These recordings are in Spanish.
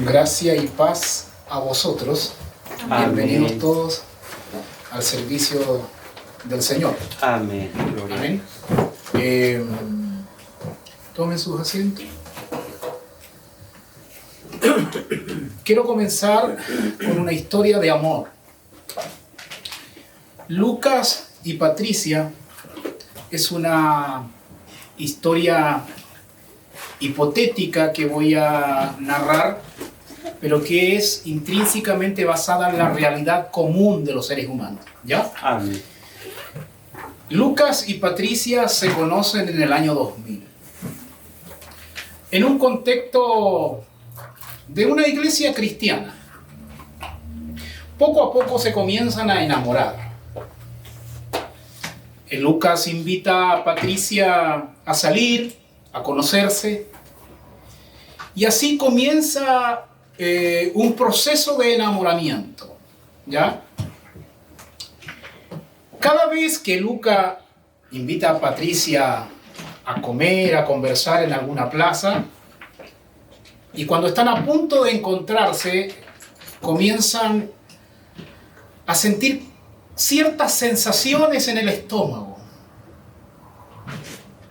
Gracia y paz a vosotros. Amén. Bienvenidos todos al servicio del Señor. Amén. Gloria. Amén. Tomen sus asientos. Quiero comenzar con una historia de amor. Lucas y Patricia es una historia hipotética que voy a narrar, pero que es intrínsecamente basada en la realidad común de los seres humanos. ¿Ya? Amén. Lucas y Patricia se conocen en el año 2000, en un contexto de una iglesia cristiana. Poco a poco se comienzan a enamorar. Lucas invita a Patricia a salir, a conocerse, y así comienza un proceso de enamoramiento. ¿Ya? Cada vez que Lucas invita a Patricia a comer, a conversar en alguna plaza, y cuando están a punto de encontrarse, comienzan a sentir ciertas sensaciones en el estómago.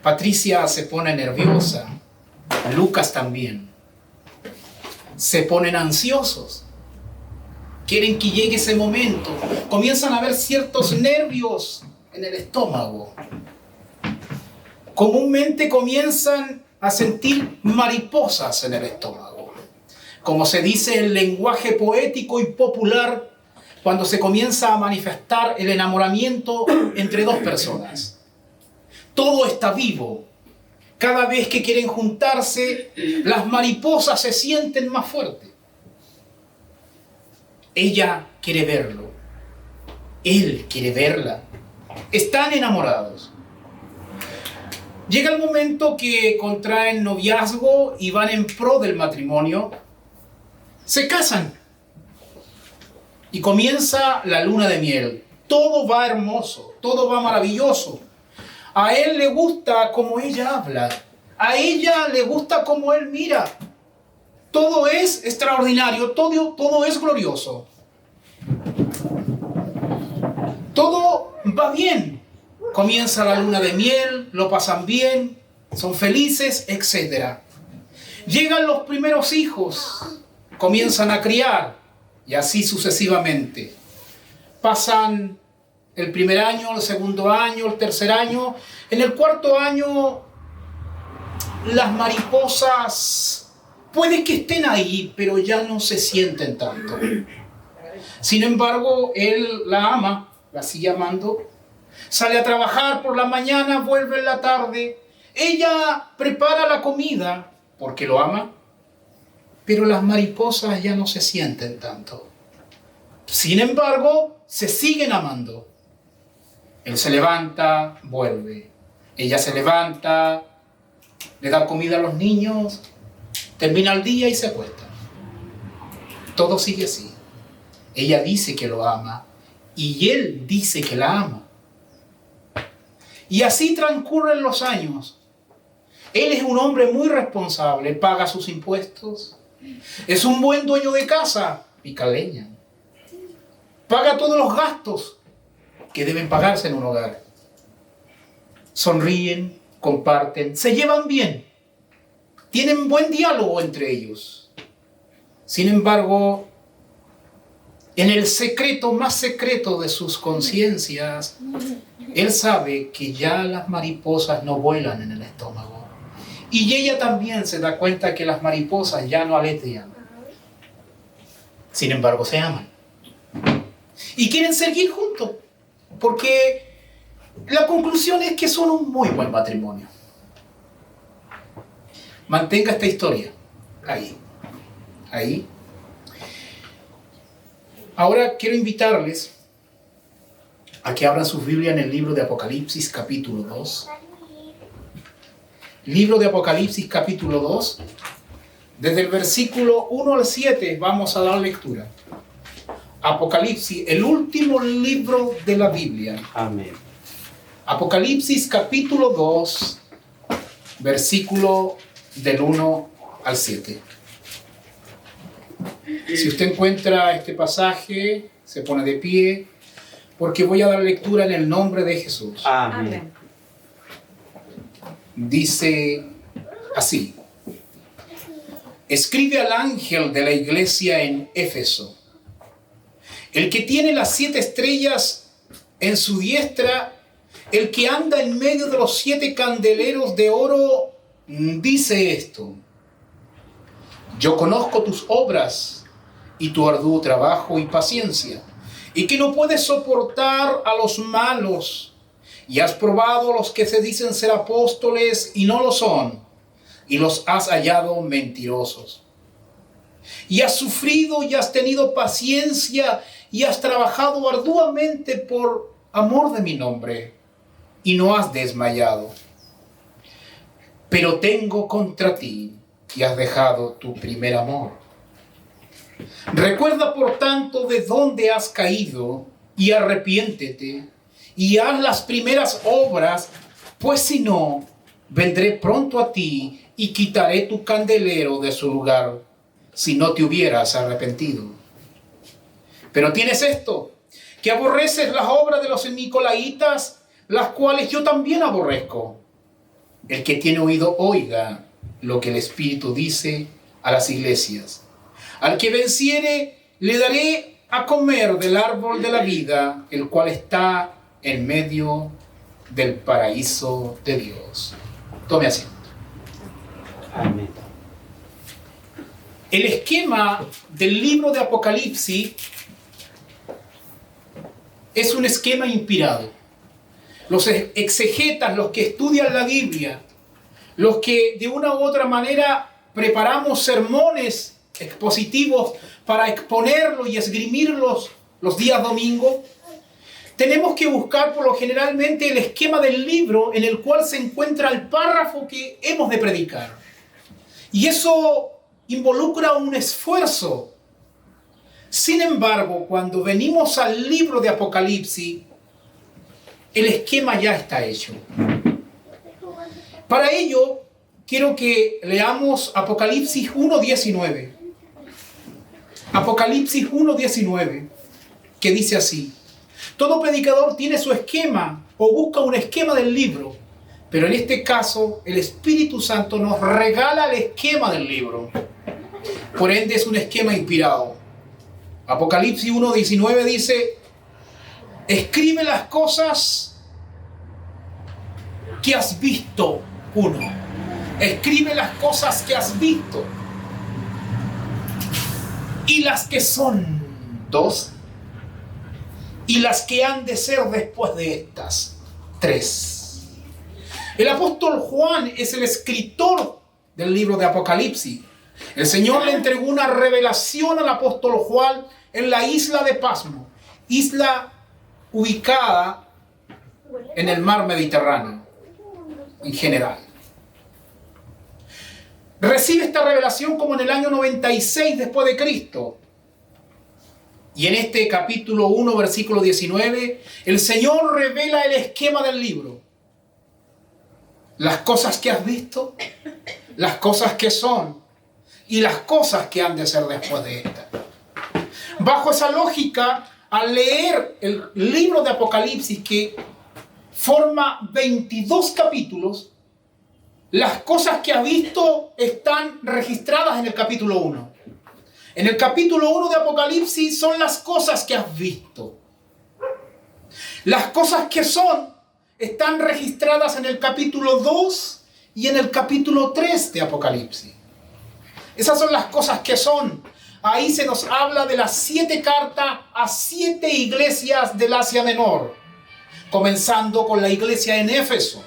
Patricia se pone nerviosa, Lucas también. Se ponen ansiosos, quieren que llegue ese momento, comienzan a ver ciertos nervios en el estómago. Comúnmente comienzan a sentir mariposas en el estómago, como se dice en lenguaje poético y popular, cuando se comienza a manifestar el enamoramiento entre dos personas. Todo está vivo. Cada vez que quieren juntarse, las mariposas se sienten más fuertes. Ella quiere verlo. Él quiere verla. Están enamorados. Llega el momento que contraen noviazgo y van en pro del matrimonio. Se casan. Y comienza la luna de miel. Todo va hermoso, todo va maravilloso. A él le gusta cómo ella habla. A ella le gusta cómo él mira. Todo es extraordinario, todo es glorioso. Todo va bien. Comienza la luna de miel, lo pasan bien, son felices, etc. Llegan los primeros hijos, comienzan a criar y así sucesivamente. Pasan el primer año, el segundo año, el tercer año. En el cuarto año, las mariposas puede que estén ahí, pero ya no se sienten tanto. Sin embargo, él la ama, la sigue amando. Sale a trabajar por la mañana, vuelve en la tarde. Ella prepara la comida porque lo ama, pero las mariposas ya no se sienten tanto. Sin embargo, se siguen amando. Él se levanta, vuelve. Ella se levanta, le da comida a los niños, termina el día y se acuesta. Todo sigue así. Ella dice que lo ama y él dice que la ama. Y así transcurren los años. Él es un hombre muy responsable, paga sus impuestos, es un buen dueño de casa, pica leña, paga todos los gastos que deben pagarse en un hogar. Sonríen, comparten, se llevan bien, tienen buen diálogo entre ellos. Sin embargo, en el secreto más secreto de sus conciencias, él sabe que ya las mariposas no vuelan en el estómago. Y ella también se da cuenta que las mariposas ya no aletean. Sin embargo, se aman. Y quieren seguir juntos. Porque la conclusión es que son un muy buen matrimonio. Mantenga esta historia ahí. Ahora quiero invitarles a que abran sus Biblias en el libro de Apocalipsis capítulo 2. Libro de Apocalipsis capítulo 2. Desde el versículo 1 al 7 vamos a dar lectura. Apocalipsis, el último libro de la Biblia. Amén. Apocalipsis capítulo 2, versículo del 1 al 7. Si usted encuentra este pasaje, se pone de pie, porque voy a dar lectura en el nombre de Jesús. Amén. Dice así: escribe al ángel de la iglesia en Éfeso, el que tiene las 7 estrellas en su diestra, el que anda en medio de los 7 candeleros de oro, dice esto: yo conozco tus obras y tu arduo trabajo y paciencia, y que no puedes soportar a los malos, y has probado a los que se dicen ser apóstoles y no lo son, y los has hallado mentirosos. Y has sufrido y has tenido paciencia y has trabajado arduamente por amor de mi nombre, y no has desmayado. Pero tengo contra ti que has dejado tu primer amor. Recuerda, por tanto, de dónde has caído y arrepiéntete y haz las primeras obras, pues si no, vendré pronto a ti y quitaré tu candelero de su lugar, si no te hubieras arrepentido. Pero tienes esto, que aborreces las obras de los nicolaitas, las cuales yo también aborrezco. El que tiene oído, oiga lo que el Espíritu dice a las iglesias. Al que venciere, le daré a comer del árbol de la vida, el cual está en medio del paraíso de Dios. Tome asiento. Amén. El esquema del libro de Apocalipsis es un esquema inspirado. Los exegetas, los que estudian la Biblia, los que de una u otra manera preparamos sermones expositivos para exponerlos y esgrimirlos los días domingos, tenemos que buscar por lo generalmente el esquema del libro en el cual se encuentra el párrafo que hemos de predicar. Y eso involucra un esfuerzo. Sin embargo, cuando venimos al libro de Apocalipsis, el esquema ya está hecho. Para ello, quiero que leamos Apocalipsis 1:19. Apocalipsis 1:19, que dice así: todo predicador tiene su esquema o busca un esquema del libro, pero en este caso el Espíritu Santo nos regala el esquema del libro. Por ende es un esquema inspirado. Apocalipsis 1:19 dice: escribe las cosas que has visto. 1. Escribe las cosas que has visto y las que son. 2. Y las que han de ser después de estas. 3. El apóstol Juan es el escritor del libro de Apocalipsis. El Señor le entregó una revelación al apóstol Juan en la isla de Pasmo, isla ubicada en el mar Mediterráneo en general. Recibe esta revelación como en el año 96 después de Cristo. Y en este capítulo 1, versículo 19, el Señor revela el esquema del libro. Las cosas que has visto, las cosas que son y las cosas que han de ser después de esta. Bajo esa lógica, al leer el libro de Apocalipsis, que forma 22 capítulos, las cosas que has visto están registradas en el capítulo 1. En el capítulo 1 de Apocalipsis son las cosas que has visto. Las cosas que son están registradas en el capítulo 2 y en el capítulo 3 de Apocalipsis. Esas son las cosas que son. Ahí se nos habla de las 7 cartas a 7 iglesias del Asia Menor, comenzando con la iglesia en Éfeso.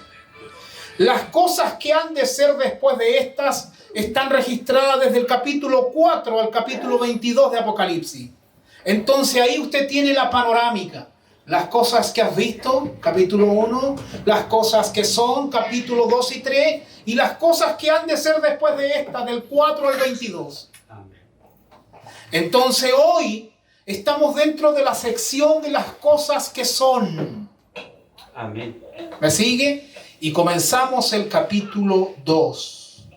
Las cosas que han de ser después de estas están registradas desde el capítulo 4 al capítulo 22 de Apocalipsis. Entonces ahí usted tiene la panorámica. Las cosas que has visto, capítulo 1, las cosas que son, capítulo 2 y 3, y las cosas que han de ser después de estas, del 4 al 22. Entonces hoy estamos dentro de la sección de las cosas que son. Amén. ¿Me sigue? Y comenzamos el capítulo 2.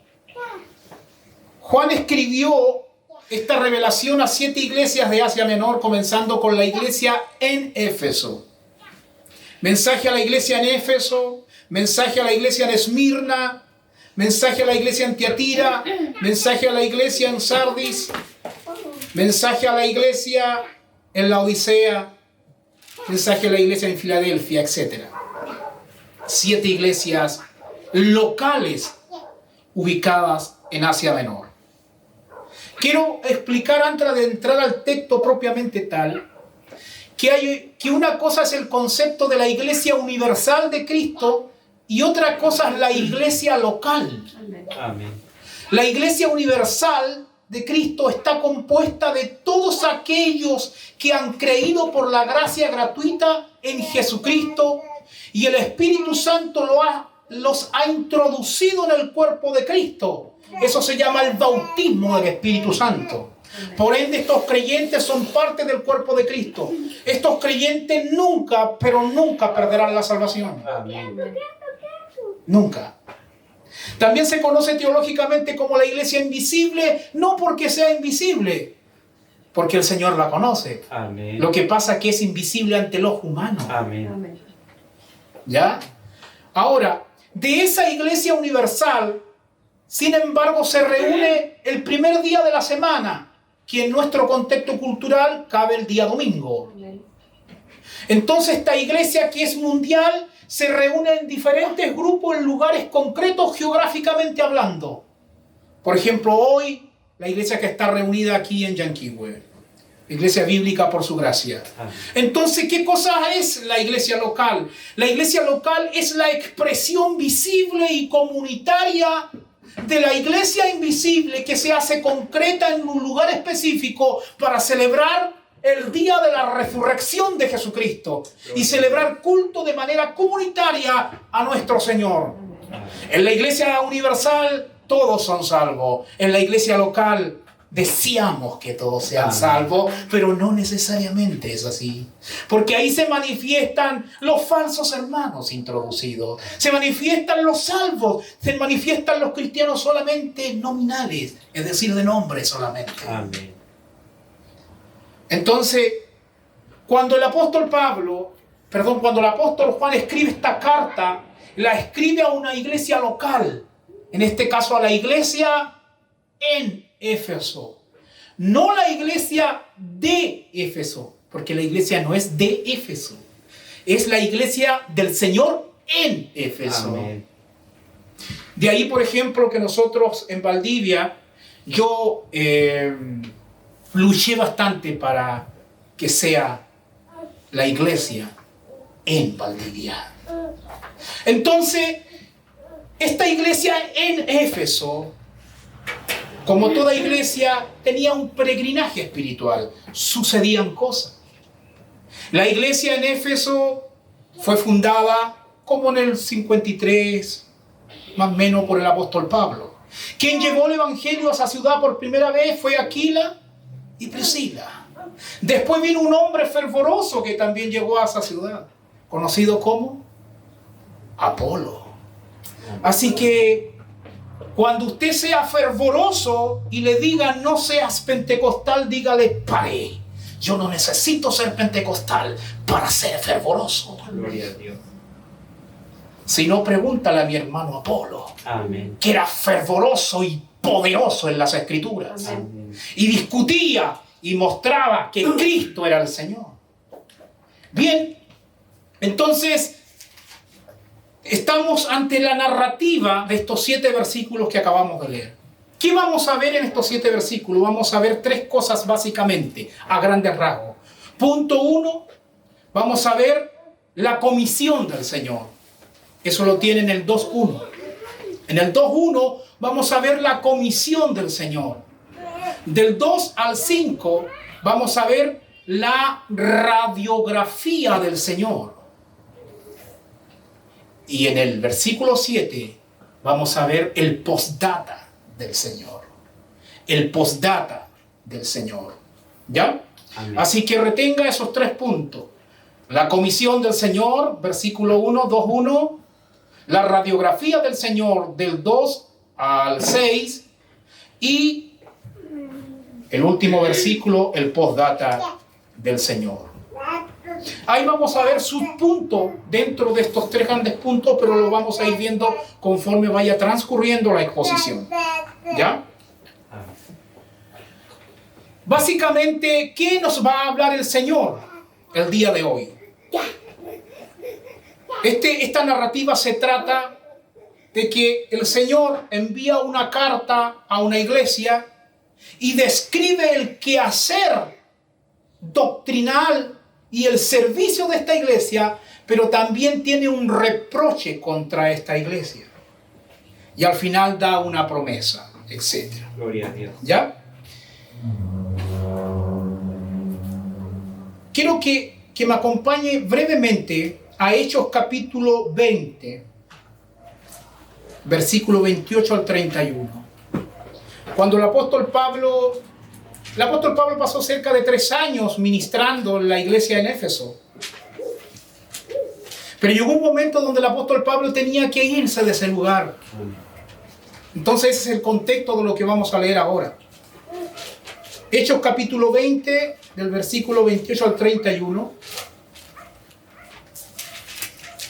Juan escribió esta revelación a 7 iglesias de Asia Menor, comenzando con la iglesia en Éfeso. Mensaje a la iglesia en Éfeso, mensaje a la iglesia en Esmirna, mensaje a la iglesia en Tiatira, mensaje a la iglesia en Sardis, mensaje a la iglesia en Laodicea, mensaje a la iglesia en Filadelfia, etc. 7 iglesias locales ubicadas en Asia Menor. Quiero explicar antes de entrar al texto propiamente tal, que una cosa es el concepto de la iglesia universal de Cristo y otra cosa es la iglesia local. Amén. La iglesia universal de Cristo está compuesta de todos aquellos que han creído por la gracia gratuita en Jesucristo y el Espíritu Santo los ha introducido en el cuerpo de Cristo. Eso se llama el bautismo del Espíritu Santo. Por ende, estos creyentes son parte del cuerpo de Cristo. Estos creyentes nunca, pero nunca perderán la salvación. Amén. Nunca. También se conoce teológicamente como la iglesia invisible, no porque sea invisible, porque el Señor la conoce. Amén. Lo que pasa es que es invisible ante el ojo humano. Amén. ¿Ya? Ahora, de esa iglesia universal, sin embargo, se reúne el primer día de la semana, que en nuestro contexto cultural cabe el día domingo. Entonces, esta iglesia que es mundial se reúne en diferentes grupos en lugares concretos geográficamente hablando. Por ejemplo, hoy la iglesia que está reunida aquí en Yanquihue, iglesia bíblica por su gracia. Entonces, ¿qué cosa es la iglesia local? La iglesia local es la expresión visible y comunitaria de la iglesia invisible que se hace concreta en un lugar específico para celebrar el día de la resurrección de Jesucristo y celebrar culto de manera comunitaria a nuestro Señor. En la iglesia universal todos son salvos. En la iglesia local deseamos que todos sean salvos, pero no necesariamente es así. Porque ahí se manifiestan los falsos hermanos introducidos. Se manifiestan los salvos. Se manifiestan los cristianos solamente nominales, es decir, de nombre solamente. Amén. Entonces, cuando el apóstol Juan escribe esta carta, la escribe a una iglesia local, en este caso a la iglesia en Éfeso, no la iglesia de Éfeso, porque la iglesia no es de Éfeso, es la iglesia del Señor en Éfeso. Amén. De ahí, por ejemplo, que nosotros en Valdivia, yo luché bastante para que sea la iglesia en Valdivia. Entonces, esta iglesia en Éfeso, como toda iglesia, tenía un peregrinaje espiritual. Sucedían cosas. La iglesia en Éfeso fue fundada como en el 53, más o menos, por el apóstol Pablo. Quien llevó el evangelio a esa ciudad por primera vez fue Aquila y Priscila. Después vino un hombre fervoroso que también llegó a esa ciudad, conocido como Apolo. Así que cuando usted sea fervoroso y le diga no seas pentecostal, dígale pare. Yo no necesito ser pentecostal para ser fervoroso. Gloria a Dios. Si no, pregúntale a mi hermano Apolo, Amén. que era fervoroso y poderoso en las Escrituras. Amén. Y discutía y mostraba que Cristo era el Señor. Bien, entonces estamos ante la narrativa de estos 7 versículos que acabamos de leer. ¿Qué vamos a ver en estos 7 versículos? Vamos a ver 3 cosas básicamente, a grandes rasgos. Punto 1, vamos a ver la comisión del Señor. Eso lo tiene en el 2.1. En el 2.1 vamos a ver la comisión del Señor. Del 2 al 5 vamos a ver la radiografía del Señor. Y en el versículo 7 vamos a ver el postdata del Señor. El postdata del Señor. ¿Ya? Amén. Así que retenga esos 3 puntos. La comisión del Señor, versículo 1, 2.1. La radiografía del Señor del 2 al 6. Y El último versículo, el postdata del Señor. Ahí vamos a ver sus puntos dentro de estos 3 grandes puntos, pero lo vamos a ir viendo conforme vaya transcurriendo la exposición. ¿Ya? Básicamente, ¿qué nos va a hablar el Señor el día de hoy? Esta narrativa se trata de que el Señor envía una carta a una iglesia y describe el quehacer doctrinal y el servicio de esta iglesia, pero también tiene un reproche contra esta iglesia. Y al final da una promesa, etc. Gloria a Dios. ¿Ya? Quiero que me acompañe brevemente a Hechos capítulo 20, versículo 28 al 31. Cuando el apóstol Pablo pasó cerca de 3 años ministrando en la iglesia en Éfeso. Pero llegó un momento donde el apóstol Pablo tenía que irse de ese lugar. Entonces ese es el contexto de lo que vamos a leer ahora. Hechos capítulo 20, del versículo 28 al 31.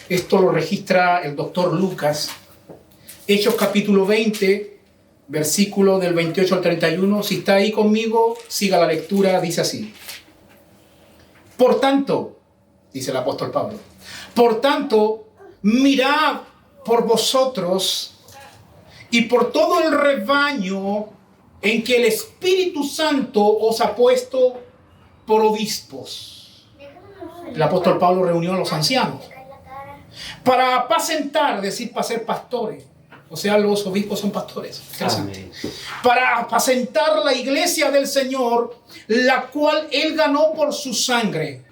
Esto lo registra el doctor Lucas. Hechos capítulo 20, versículo del 28 al 31. Si está ahí conmigo, siga la lectura, dice así. Por tanto, dice el apóstol Pablo, por tanto, mirad por vosotros y por todo el rebaño en que el Espíritu Santo os ha puesto por obispos. El apóstol Pablo reunió a los ancianos para apacentar, es decir, para ser pastores. O sea, los obispos son pastores. Amén. Para apacentar la iglesia del Señor, la cual Él ganó por su sangre.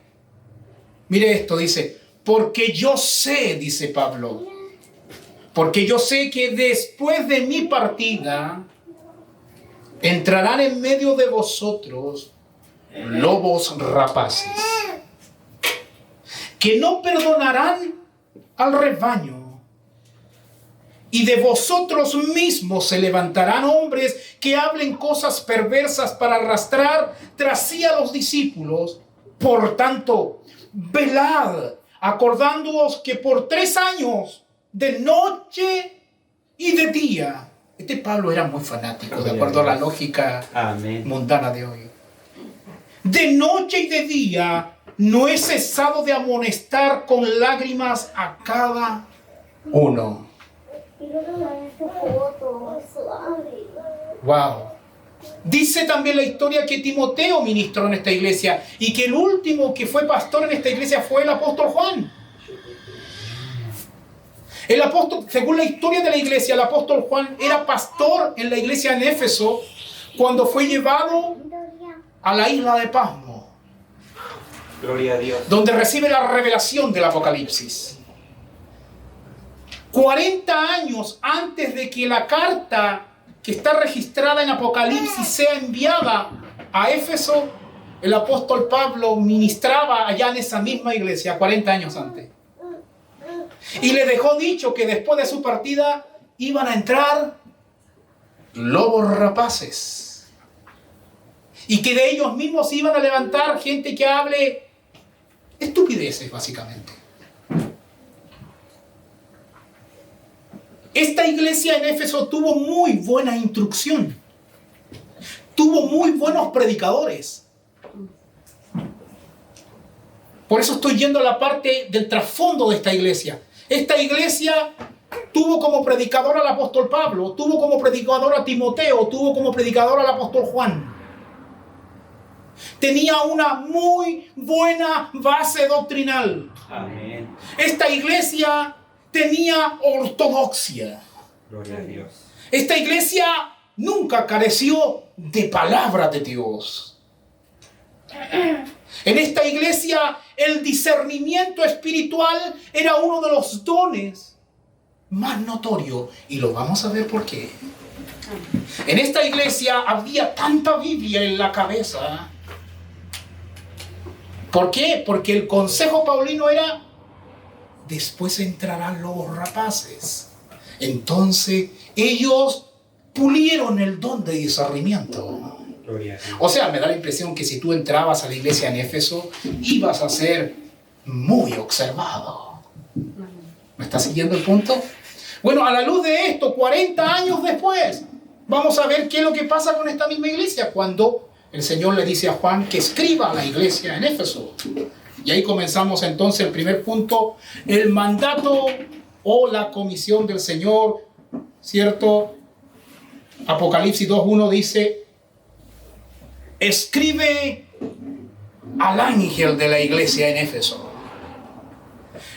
Mire esto, dice, porque yo sé, dice Pablo, porque yo sé que después de mi partida entrarán en medio de vosotros lobos rapaces, que no perdonarán al rebaño. Y de vosotros mismos se levantarán hombres que hablen cosas perversas para arrastrar tras sí a los discípulos. Por tanto, velad, acordándoos que por 3 años, de noche y de día. Este Pablo era muy fanático, de acuerdo a la lógica mundana de hoy. De noche y de día, no he cesado de amonestar con lágrimas a cada uno. Wow. Dice también la historia que Timoteo ministró en esta iglesia y que el último que fue pastor en esta iglesia fue el apóstol Juan. El apóstol, según la historia de la iglesia, el apóstol Juan era pastor en la iglesia en Éfeso cuando fue llevado a la isla de Pasmo. Gloria a Dios. Donde recibe la revelación del Apocalipsis. 40 años antes de que la carta que está registrada en Apocalipsis sea enviada a Éfeso, el apóstol Pablo ministraba allá en esa misma iglesia 40 años antes. Y le dejó dicho que después de su partida iban a entrar lobos rapaces. Y que de ellos mismos se iban a levantar gente que hable estupideces, básicamente. Esta iglesia en Éfeso tuvo muy buena instrucción. Tuvo muy buenos predicadores. Por eso estoy yendo a la parte del trasfondo de esta iglesia. Esta iglesia tuvo como predicador al apóstol Pablo, tuvo como predicador a Timoteo, tuvo como predicador al apóstol Juan. Tenía una muy buena base doctrinal. Amén. Esta iglesia tenía ortodoxia. Gloria a Dios. Esta iglesia nunca careció de palabra de Dios. En esta iglesia el discernimiento espiritual era uno de los dones más notorios. Y lo vamos a ver por qué. En esta iglesia había tanta Biblia en la cabeza. ¿Por qué? Porque el consejo paulino era: después entrarán los rapaces. Entonces ellos pulieron el don de discernimiento. Gloria a Dios. O sea, me da la impresión que si tú entrabas a la iglesia en Éfeso, ibas a ser muy observado. ¿Me está siguiendo el punto? Bueno, a la luz de esto, 40 años después, vamos a ver qué es lo que pasa con esta misma iglesia cuando el Señor le dice a Juan que escriba a la iglesia en Éfeso. Y ahí comenzamos entonces el primer punto, el mandato o la comisión del Señor, ¿cierto? Apocalipsis 2:1 dice, escribe al ángel de la iglesia en Éfeso.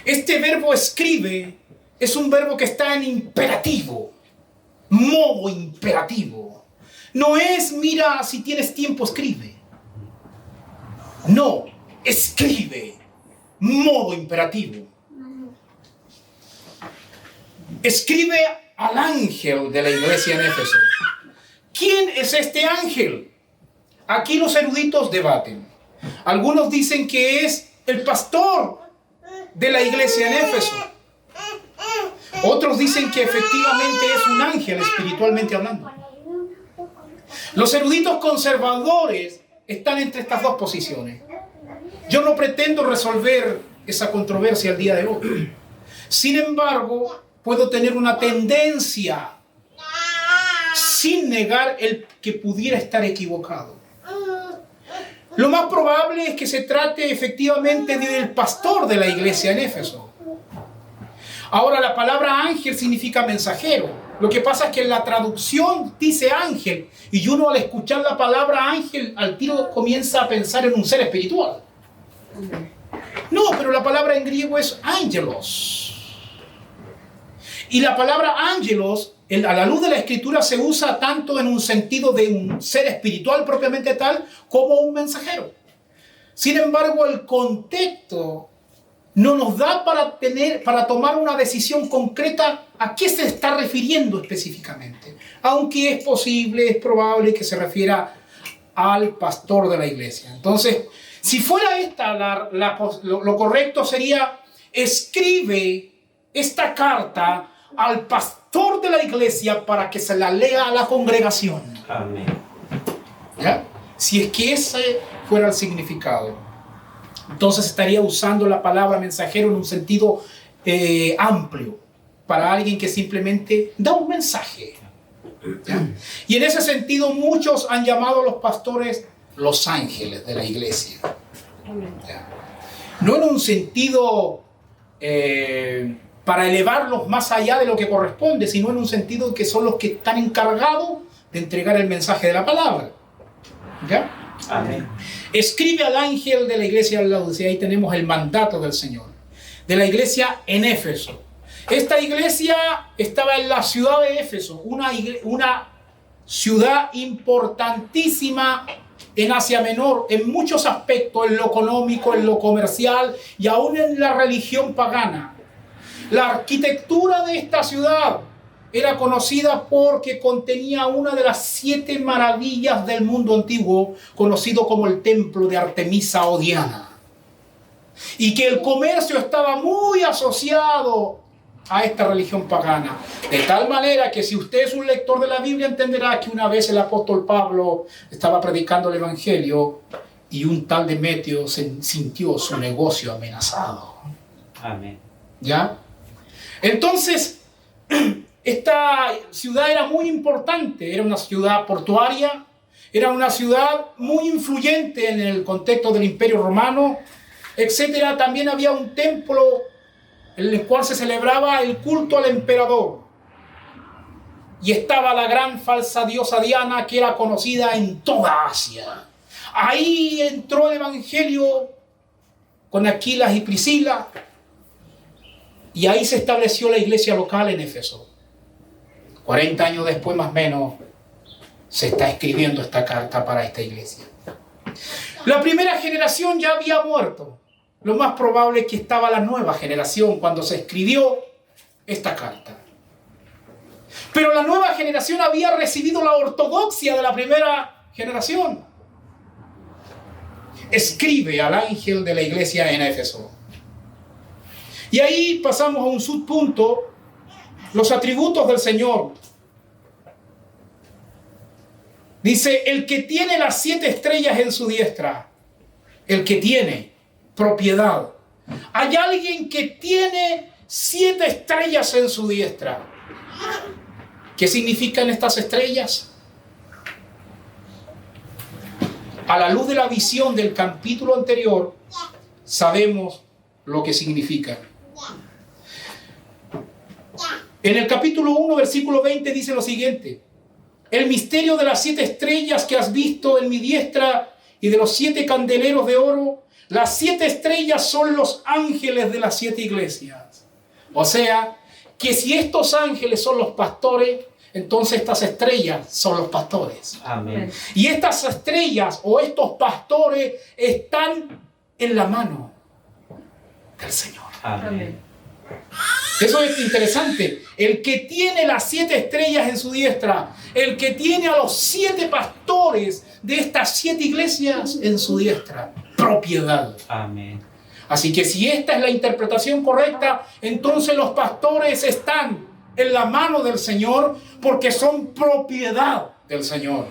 Este verbo escribe es un verbo que está en imperativo, modo imperativo. No es, mira, si tienes tiempo, escribe. No, escribe, modo imperativo. Escribe al ángel de la iglesia en Éfeso. ¿Quién es este ángel? Aquí los eruditos debaten. Algunos dicen que es el pastor de la iglesia en Éfeso. Otros dicen que efectivamente es un ángel espiritualmente hablando. Los eruditos conservadores están entre estas dos posiciones. Yo no pretendo resolver esa controversia el día de hoy. Sin embargo, puedo tener una tendencia sin negar el que pudiera estar equivocado. Lo más probable es que se trate efectivamente del pastor de la iglesia en Éfeso. Ahora, la palabra ángel significa mensajero. Lo que pasa es que en la traducción dice ángel, y uno al escuchar la palabra ángel al tiro comienza a pensar en un ser espiritual. No, pero la palabra en griego es ángelos. Y la palabra ángelos, a la luz de la escritura, se usa tanto en un sentido de un ser espiritual propiamente tal, como un mensajero. Sin embargo, el contexto no nos da para tomar una decisión concreta a qué se está refiriendo específicamente. Aunque es posible, es probable que se refiera al pastor de la iglesia. Entonces, si fuera esta lo correcto sería: escribe esta carta al pastor de la iglesia para que se la lea a la congregación. Amén. ¿Ya? Si es que ese fuera el significado, entonces estaría usando la palabra mensajero en un sentido amplio para alguien que simplemente da un mensaje. ¿Ya? Y en ese sentido muchos han llamado a los pastores los ángeles de la iglesia. ¿Ya? No en un sentido para elevarlos más allá de lo que corresponde, sino en un sentido que son los que están encargados de entregar el mensaje de la palabra. ¿Ya? Amén. Escribe al ángel de la iglesia de Laodicea. Ahí tenemos el mandato del Señor. De la iglesia en Éfeso. Esta iglesia estaba en la ciudad de Éfeso, una ciudad importantísima en Asia Menor, en muchos aspectos, en lo económico, en lo comercial y aún en la religión pagana. La arquitectura de esta ciudad era conocida porque contenía una de las 7 maravillas del mundo antiguo, conocido como el templo de Artemisa o Diana. Y que el comercio estaba muy asociado a esta religión pagana. De tal manera que si usted es un lector de la Biblia entenderá que una vez el apóstol Pablo estaba predicando el evangelio y un tal Demetrio sintió su negocio amenazado. Amén. ¿Ya? Entonces, esta ciudad era muy importante, era una ciudad portuaria, era una ciudad muy influyente en el contexto del Imperio Romano, etc. También había un templo en el cual se celebraba el culto al emperador. Y estaba la gran falsa diosa Diana, que era conocida en toda Asia. Ahí entró el evangelio con Aquilas y Priscila, y ahí se estableció la iglesia local en Éfeso. 40 años después, más o menos, se está escribiendo esta carta para esta iglesia. La primera generación ya había muerto. Lo más probable es que estaba la nueva generación cuando se escribió esta carta. Pero la nueva generación había recibido la ortodoxia de la primera generación. Escribe al ángel de la iglesia en Éfeso. Y ahí pasamos a un subpunto: los atributos del Señor. Dice, el que tiene las 7 estrellas en su diestra, el que tiene propiedad. Hay alguien que tiene 7 estrellas en su diestra. ¿Qué significan estas estrellas? A la luz de la visión del capítulo anterior, sabemos lo que significan. En el capítulo 1, versículo 20 dice lo siguiente: el misterio de las 7 estrellas que has visto en mi diestra y de los 7 candeleros de oro. Las 7 estrellas son los ángeles de las 7 iglesias. O sea, que si estos ángeles son los pastores, entonces estas estrellas son los pastores. Amén. Y estas estrellas o estos pastores están en la mano del Señor. Amén. Eso es interesante. El que tiene las 7 estrellas en su diestra, el que tiene a los 7 pastores de estas 7 iglesias en su diestra, propiedad. Amén. Así que si esta es la interpretación correcta, entonces los pastores están en la mano del Señor porque son propiedad del Señor.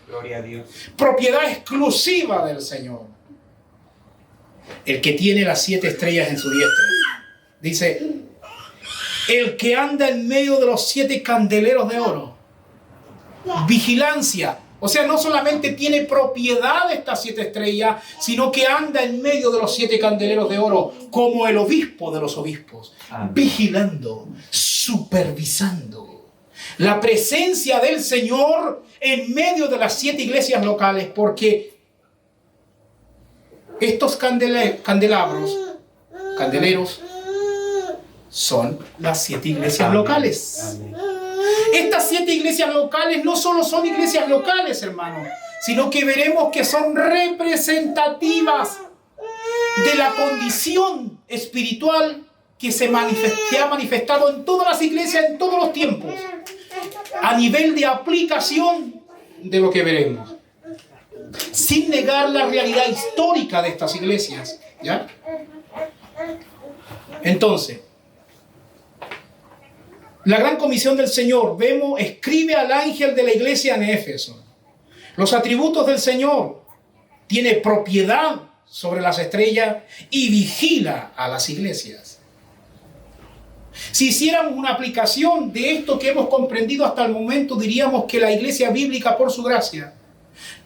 Gloria a Dios. Propiedad exclusiva del Señor. El que tiene las 7 estrellas en su diestra. Dice, el que anda en medio de los 7 candeleros de oro. Vigilancia. O sea, no solamente tiene propiedad de estas 7 estrellas, sino que anda en medio de los 7 candeleros de oro como el obispo de los obispos. Amén. Vigilando, supervisando la presencia del Señor en medio de las 7 iglesias locales, porque estos candeleros son las 7 iglesias Amén. locales. Amén. Estas 7 iglesias locales no solo son iglesias locales, hermano, sino que veremos que son representativas de la condición espiritual que ha manifestado en todas las iglesias en todos los tiempos, a nivel de aplicación de lo que veremos, sin negar la realidad histórica de estas iglesias, ¿ya? Entonces, la gran comisión del Señor, vemos, escribe al ángel de la iglesia en Éfeso. Los atributos del Señor: tiene propiedad sobre las estrellas y vigila a las iglesias. Si hiciéramos una aplicación de esto que hemos comprendido hasta el momento, diríamos que la iglesia bíblica, por su gracia,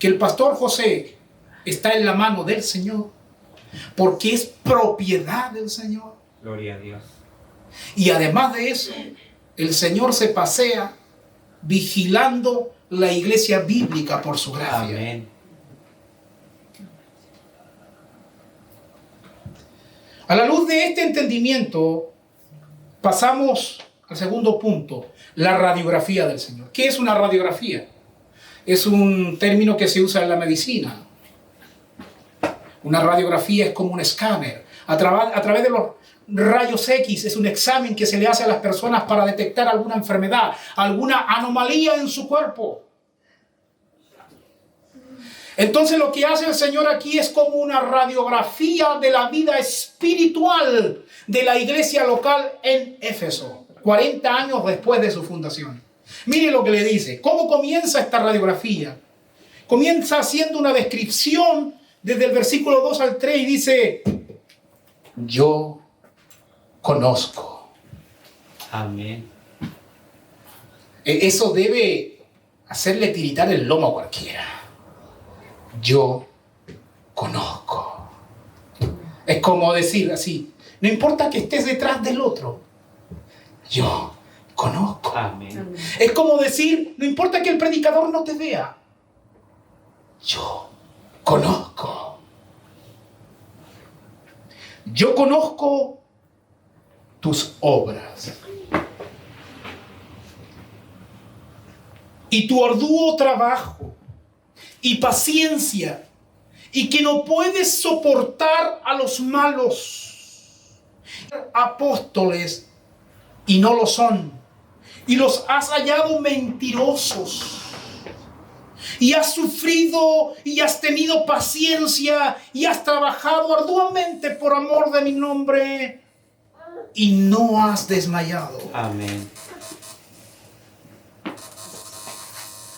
que el pastor José está en la mano del Señor, porque es propiedad del Señor. Gloria a Dios. Y además de eso, el Señor se pasea vigilando la iglesia bíblica por su gracia. Amén. A la luz de este entendimiento, pasamos al segundo punto, la radiografía del Señor. ¿Qué es una radiografía? Es un término que se usa en la medicina. Una radiografía es como un escáner. A través de los rayos X es un examen que se le hace a las personas para detectar alguna enfermedad, alguna anomalía en su cuerpo. Entonces lo que hace el Señor aquí es como una radiografía de la vida espiritual de la iglesia local en Éfeso, 40 años después de su fundación. Mire lo que le dice. ¿Cómo comienza esta radiografía? Comienza haciendo una descripción desde el versículo 2 al 3 y dice: yo conozco. Amén. Eso debe hacerle tiritar el lomo a cualquiera. Yo conozco. Es como decir así: no importa que estés detrás del otro, yo conozco. Amén. Es como decir: no importa que el predicador no te vea, yo conozco. Yo conozco tus obras y tu arduo trabajo y paciencia, y que no puedes soportar a los malos, apóstoles, y no lo son, y los has hallado mentirosos, y has sufrido y has tenido paciencia y has trabajado arduamente por amor de mi nombre y no has desmayado. Amén.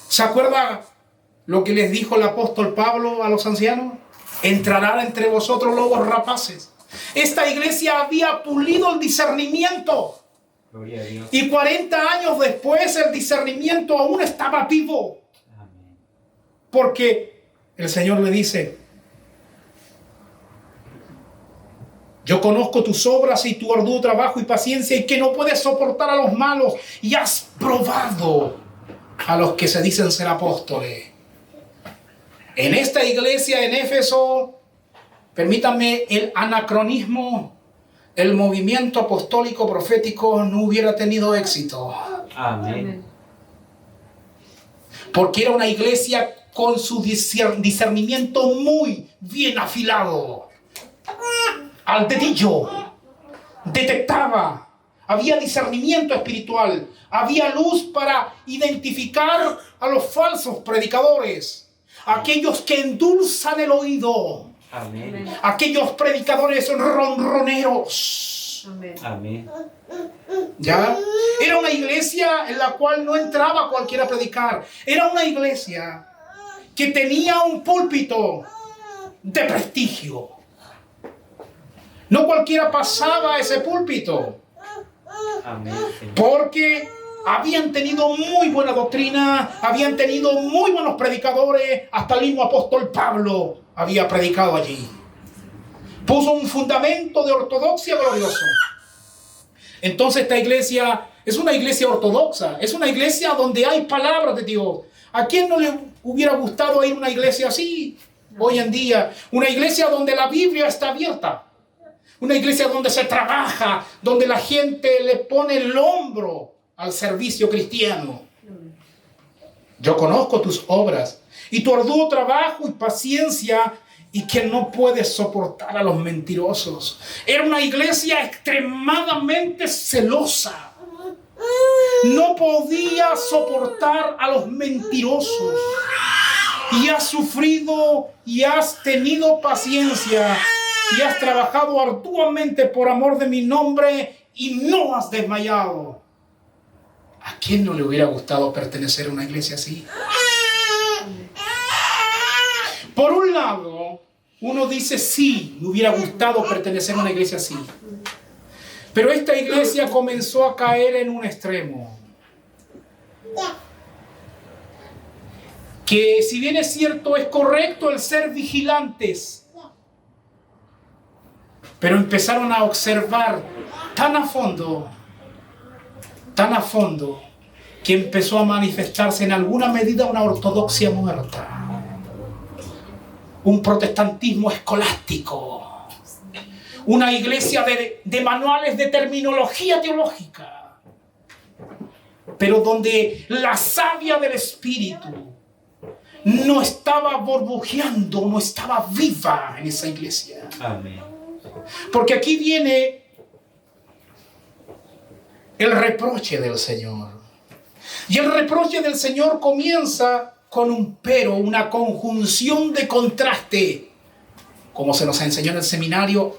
¿Se acuerda lo que les dijo el apóstol Pablo a los ancianos? Entrarán entre vosotros lobos rapaces. Esta iglesia había pulido el discernimiento. Gloria a Dios. Y 40 años después el discernimiento aún estaba vivo. Amén. Porque el Señor le dice: yo conozco tus obras y tu arduo trabajo y paciencia, y que no puedes soportar a los malos, y has probado a los que se dicen ser apóstoles. En esta iglesia en Éfeso, permítanme el anacronismo, el movimiento apostólico profético no hubiera tenido éxito. Amén. Porque era una iglesia con su discernimiento muy bien afilado. Al dedillo. Detectaba. Había discernimiento espiritual. Había luz para identificar a los falsos predicadores. Aquellos que endulzan el oído. Amén. Aquellos predicadores ronroneros. Amén. ¿Ya? Era una iglesia en la cual no entraba cualquiera a predicar. Era una iglesia que tenía un púlpito de prestigio. No cualquiera pasaba a ese púlpito. Amén. Porque habían tenido muy buena doctrina, habían tenido muy buenos predicadores. Hasta el mismo apóstol Pablo había predicado allí. Puso un fundamento de ortodoxia glorioso. Entonces esta iglesia es una iglesia ortodoxa, es una iglesia donde hay palabras de Dios. ¿A quién no le hubiera gustado ir a una iglesia así hoy en día? Una iglesia donde la Biblia está abierta. Una iglesia donde se trabaja, donde la gente le pone el hombro al servicio cristiano. Yo conozco tus obras y tu arduo trabajo y paciencia, y que no puedes soportar a los mentirosos. Era una iglesia extremadamente celosa. No podía soportar a los mentirosos. Y has sufrido y has tenido paciencia y has trabajado arduamente por amor de mi nombre y no has desmayado. ¿A quién no le hubiera gustado pertenecer a una iglesia así? Por un lado, uno dice: sí, me hubiera gustado pertenecer a una iglesia así. Pero esta iglesia comenzó a caer en un extremo. Que si bien es cierto, es correcto el ser vigilantes, pero empezaron a observar tan a fondo, que empezó a manifestarse en alguna medida una ortodoxia muerta. Un protestantismo escolástico. Una iglesia de manuales de terminología teológica. Pero donde la savia del Espíritu no estaba burbujeando, no estaba viva en esa iglesia. Amén. Porque aquí viene el reproche del Señor. Y el reproche del Señor comienza con un pero, una conjunción de contraste, como se nos enseñó en el seminario,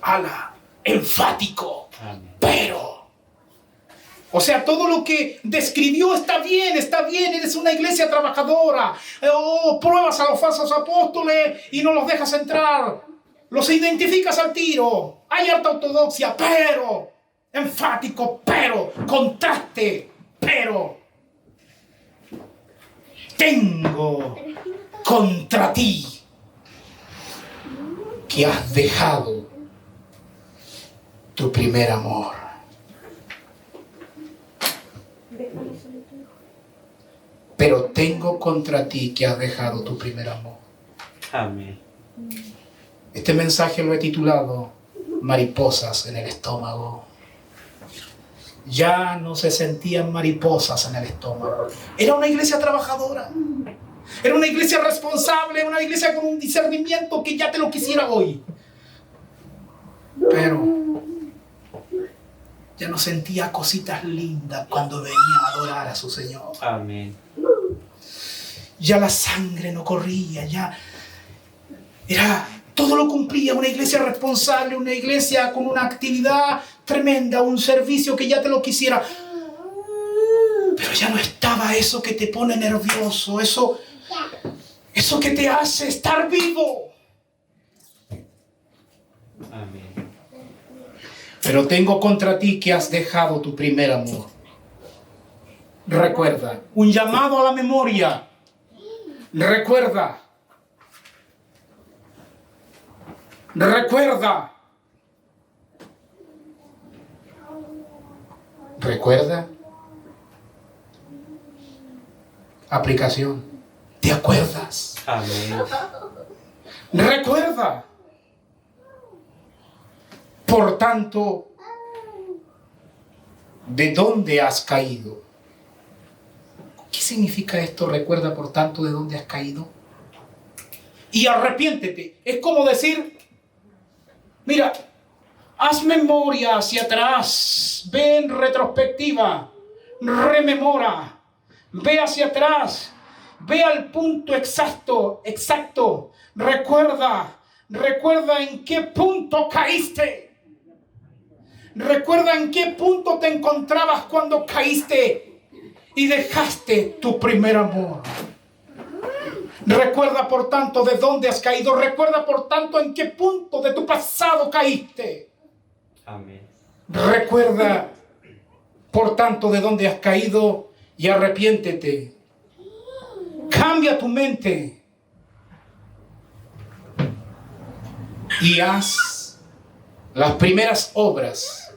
enfático. Amén. Pero. O sea, todo lo que describió está bien, eres una iglesia trabajadora. Pruebas a los falsos apóstoles y no los dejas entrar. Los identificas al tiro. Hay harta ortodoxia, pero. Enfático, pero. Contraste, pero. Tengo contra ti que has dejado tu primer amor. Pero tengo contra ti que has dejado tu primer amor. Amén. Este mensaje lo he titulado Mariposas en el estómago. Ya no se sentían mariposas en el estómago. Era una iglesia trabajadora. Era una iglesia responsable, una iglesia con un discernimiento que ya te lo quisiera hoy. Pero ya no sentía cositas lindas cuando venía a adorar a su Señor. Amén. Ya la sangre no corría, ya todo lo cumplía. Una iglesia responsable, una iglesia con una actividad tremenda, un servicio que ya te lo quisiera. Pero ya no estaba eso que te pone nervioso, eso Eso que te hace estar vivo. Amén. Pero tengo contra ti que has dejado tu primer amor. Recuerda, un llamado a la memoria. Recuerda. Recuerda. Recuerda. Aplicación. ¿Te acuerdas? Amén. Recuerda. Por tanto, ¿de dónde has caído? ¿Qué significa esto? Recuerda, por tanto, de dónde has caído. Y arrepiéntete. Es como decir, mira, haz memoria hacia atrás. Ve en retrospectiva. Rememora. Ve hacia atrás. Ve al punto exacto. Recuerda en qué punto caíste. Recuerda en qué punto te encontrabas cuando caíste y dejaste tu primer amor. Recuerda, por tanto, de dónde has caído. Recuerda, por tanto, en qué punto de tu pasado caíste. Amén. Recuerda, por tanto, de dónde has caído y arrepiéntete. Cambia tu mente y haz las primeras obras.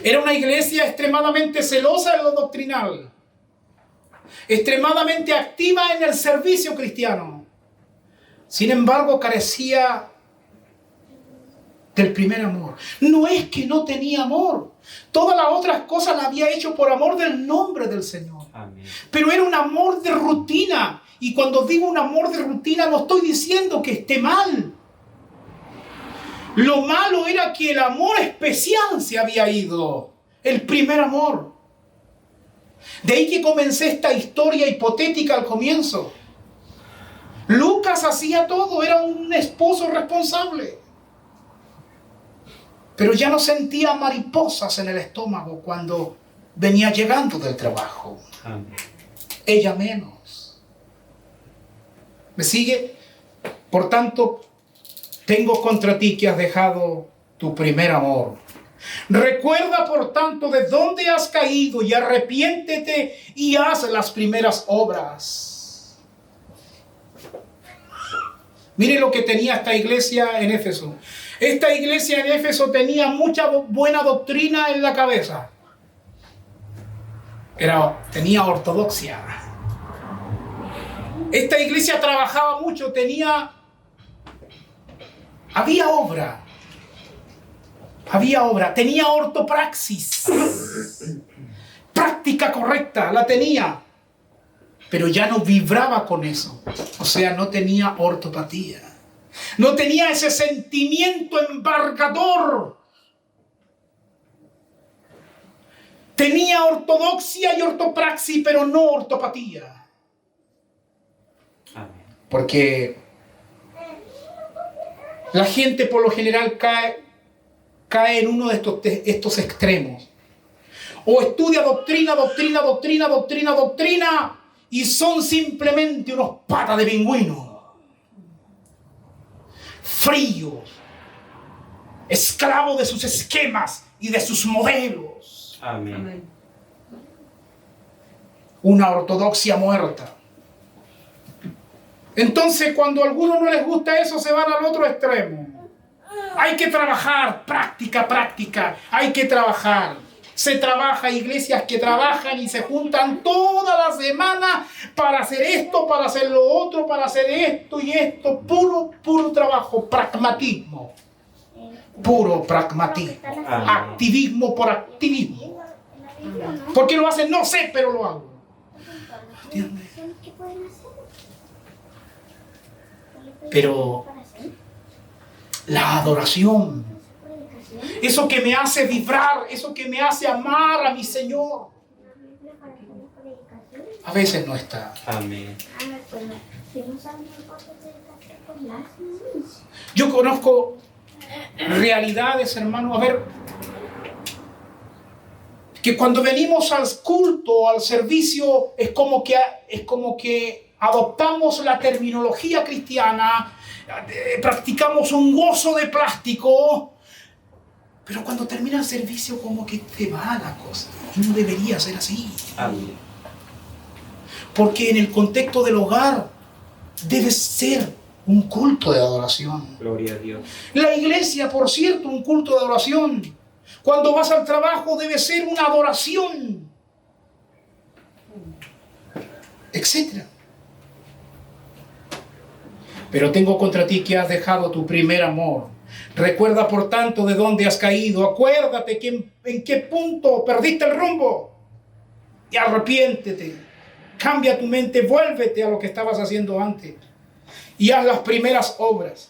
Era una iglesia extremadamente celosa en lo doctrinal, extremadamente activa en el servicio cristiano. Sin embargo, carecía del primer amor. No es que no tenía amor. Todas las otras cosas las había hecho por amor del nombre del Señor. Amén. Pero era un amor de rutina. Y cuando digo un amor de rutina, no estoy diciendo que esté mal. Lo malo era que el amor especial se había ido. El primer amor. De ahí que comencé esta historia hipotética al comienzo. Lucas hacía todo, era un esposo responsable. Pero ya no sentía mariposas en el estómago cuando venía llegando del trabajo. Amén. Ella menos. ¿Me sigue? Por tanto, tengo contra ti que has dejado tu primer amor. Recuerda, por tanto, de dónde has caído y arrepiéntete y haz las primeras obras. Mire lo que tenía esta iglesia en Éfeso. Esta iglesia en Éfeso tenía mucha buena doctrina en la cabeza. Tenía ortodoxia. Esta iglesia trabajaba mucho, había obra, tenía ortopraxis, práctica correcta, la tenía, pero ya no vibraba con eso, o sea, no tenía ortopatía, no tenía ese sentimiento embargador, tenía ortodoxia y ortopraxis, pero no ortopatía, porque la gente por lo general cae en uno de estos extremos. O estudia doctrina y son simplemente unos patas de pingüino. Fríos. Esclavos de sus esquemas y de sus modelos. Amén. Una ortodoxia muerta. Entonces, cuando a algunos no les gusta eso, se van al otro extremo. Hay que trabajar, práctica, hay que trabajar. Se trabaja, iglesias que trabajan y se juntan toda la semana para hacer esto, para hacer lo otro, para hacer esto y esto. Puro trabajo, pragmatismo. Puro pragmatismo. Activismo por activismo. ¿Por qué lo hacen? No sé, pero lo hago. ¿Entiendes? Pero la adoración, eso que me hace vibrar, eso que me hace amar a mi Señor, a veces no está. Amén. Yo conozco realidades, hermano, a ver, que cuando venimos al culto, al servicio, es como que adoptamos la terminología cristiana, practicamos un gozo de plástico, pero cuando termina el servicio como que te va la cosa. Y no debería ser así. Amén. Porque en el contexto del hogar debe ser un culto de adoración. Gloria a Dios. La iglesia, por cierto, un culto de adoración. Cuando vas al trabajo debe ser una adoración, etc. Pero tengo contra ti que has dejado tu primer amor. Recuerda, por tanto, de dónde has caído. Acuérdate que en qué punto perdiste el rumbo. Y arrepiéntete. Cambia tu mente, vuélvete a lo que estabas haciendo antes. Y haz las primeras obras.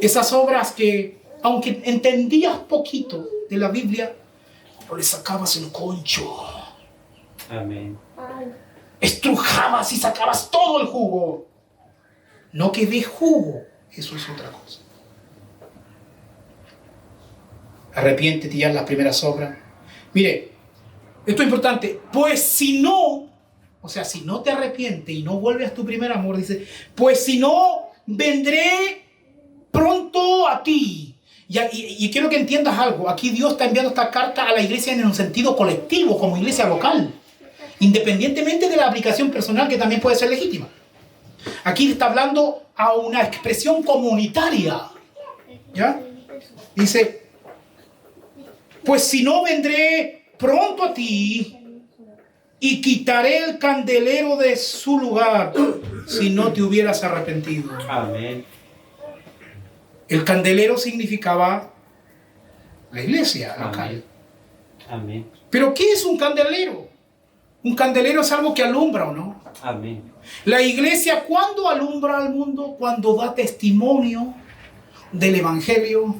Esas obras que, aunque entendías poquito de la Biblia, no le sacabas el concho. Amén. Estrujabas y sacabas todo el jugo. No que dé jugo, eso es otra cosa. Arrepiéntete y haz las primeras obras. Mire, esto es importante. Pues si no, o sea, si no te arrepientes y no vuelves a tu primer amor, dice, pues si no, vendré pronto a ti. Y quiero que entiendas algo. Aquí Dios está enviando esta carta a la iglesia en un sentido colectivo, como iglesia local, independientemente de la aplicación personal, que también puede ser legítima. Aquí está hablando a una expresión comunitaria. ¿Ya? Dice, pues si no, vendré pronto a ti y quitaré el candelero de su lugar si no te hubieras arrepentido. Amén. El candelero significaba la iglesia local. Amén. ¿Pero qué es un candelero? Un candelero es algo que alumbra, ¿o no? Amén. La iglesia, ¿cuándo alumbra al mundo? Cuando da testimonio del evangelio,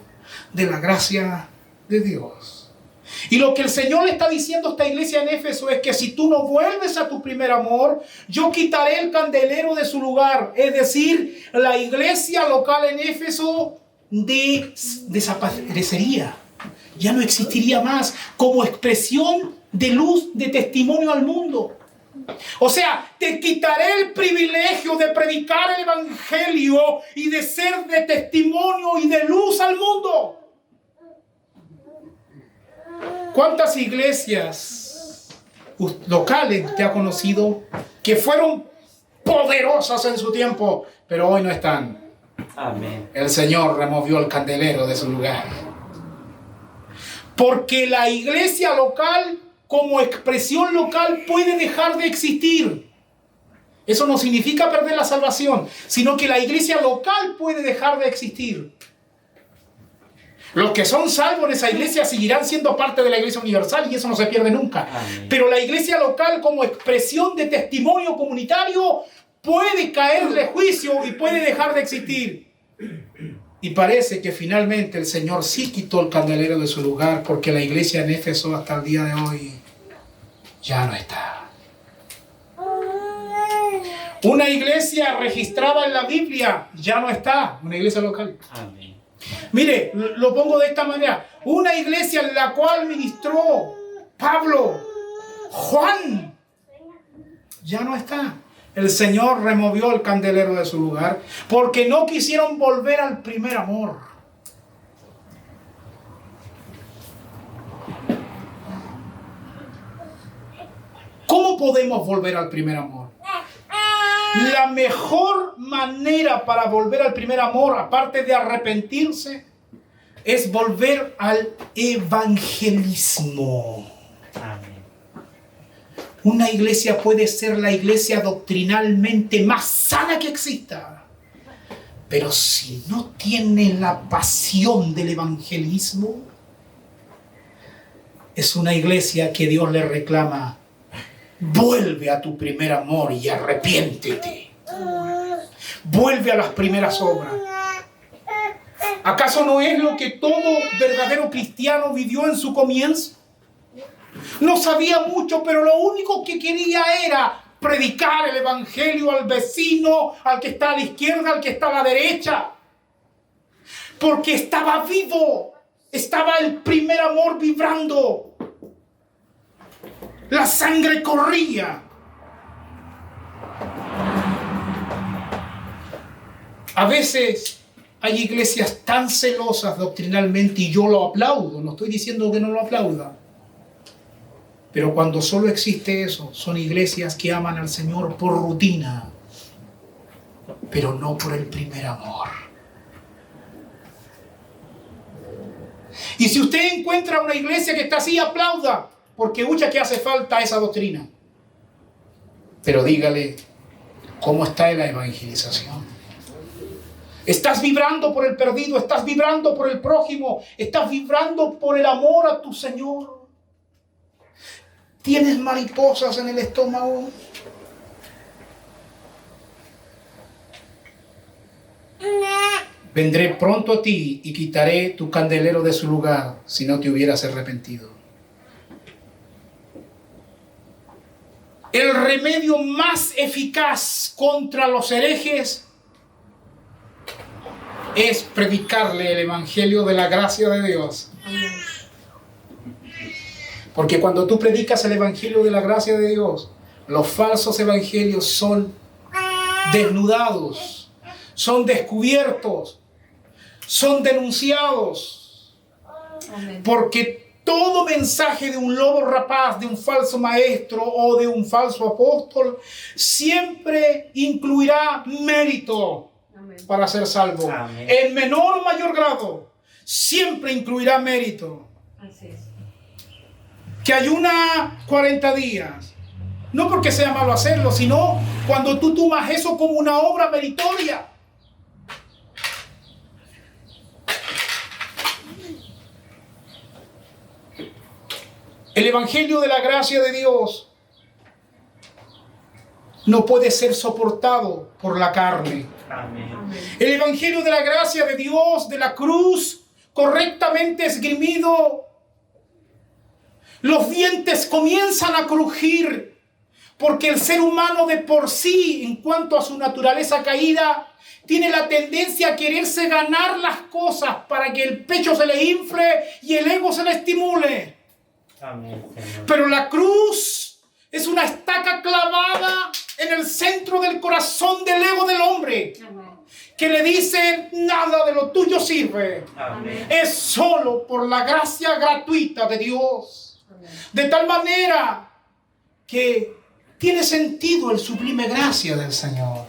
de la gracia de Dios. Y lo que el Señor le está diciendo a esta iglesia en Éfeso es que si tú no vuelves a tu primer amor, yo quitaré el candelero de su lugar. Es decir, la iglesia local en Éfeso desaparecería. Ya no existiría más como expresión de luz, de testimonio al mundo. O sea, te quitaré el privilegio de predicar el evangelio y de ser de testimonio y de luz al mundo. ¿Cuántas iglesias locales te ha conocido que fueron poderosas en su tiempo, pero hoy no están? Amén. El Señor removió el candelero de su lugar. Porque la iglesia local, como expresión local, puede dejar de existir. Eso no significa perder la salvación, sino que la iglesia local puede dejar de existir. Los que son salvos en esa iglesia seguirán siendo parte de la iglesia universal y eso no se pierde nunca. Amén. Pero la iglesia local, como expresión de testimonio comunitario, puede caerle juicio y puede dejar de existir. Y parece que finalmente el Señor sí quitó el candelero de su lugar, porque la iglesia en Éfeso hasta el día de hoy ya no está. Una iglesia registrada en la Biblia ya no está, una iglesia local. Amén. Mire, lo pongo de esta manera. Una iglesia en la cual ministró Pablo, Juan, ya no está. El Señor removió el candelero de su lugar porque no quisieron volver al primer amor. ¿Cómo podemos volver al primer amor? La mejor manera para volver al primer amor, aparte de arrepentirse, es volver al evangelismo. Amén. Una iglesia puede ser la iglesia doctrinalmente más sana que exista, pero si no tiene la pasión del evangelismo, es una iglesia que Dios le reclama: vuelve a tu primer amor y arrepiéntete. Vuelve a las primeras obras. ¿Acaso no es lo que todo verdadero cristiano vivió en su comienzo? No sabía mucho, pero lo único que quería era predicar el evangelio al vecino, al que está a la izquierda, al que está a la derecha. Porque estaba vivo, estaba el primer amor vibrando. La sangre corría. A veces hay iglesias tan celosas doctrinalmente, y yo lo aplaudo, no estoy diciendo que no lo aplauda. Pero cuando solo existe eso, son iglesias que aman al Señor por rutina, pero no por el primer amor. Y si usted encuentra una iglesia que está así, aplauda, porque mucha que hace falta esa doctrina. Pero dígale, ¿cómo está en la evangelización? ¿Estás vibrando por el perdido? ¿Estás vibrando por el prójimo? ¿Estás vibrando por el amor a tu Señor? ¿Tienes mariposas en el estómago? Vendré pronto a ti y quitaré tu candelero de su lugar si no te hubieras arrepentido. El remedio más eficaz contra los herejes es predicarle el evangelio de la gracia de Dios. Porque cuando tú predicas el evangelio de la gracia de Dios, los falsos evangelios son desnudados, son descubiertos, son denunciados. Porque todo mensaje de un lobo rapaz, de un falso maestro o de un falso apóstol, siempre incluirá mérito para ser salvo. Amén. En menor o mayor grado, siempre incluirá mérito. Así es. Que ayuna 40 días. No porque sea malo hacerlo, sino cuando tú tomas eso como una obra meritoria. El evangelio de la gracia de Dios no puede ser soportado por la carne. Amén. El evangelio de la gracia de Dios, de la cruz, correctamente esgrimido, los dientes comienzan a crujir, porque el ser humano de por sí, en cuanto a su naturaleza caída, tiene la tendencia a quererse ganar las cosas para que el pecho se le infle y el ego se le estimule. Amén, Señor. Pero la cruz es una estaca clavada en el centro del corazón del ego del hombre, que le dice, nada de lo tuyo sirve. Amén. Es solo por la gracia gratuita de Dios. De tal manera que tiene sentido el sublime gracia del Señor.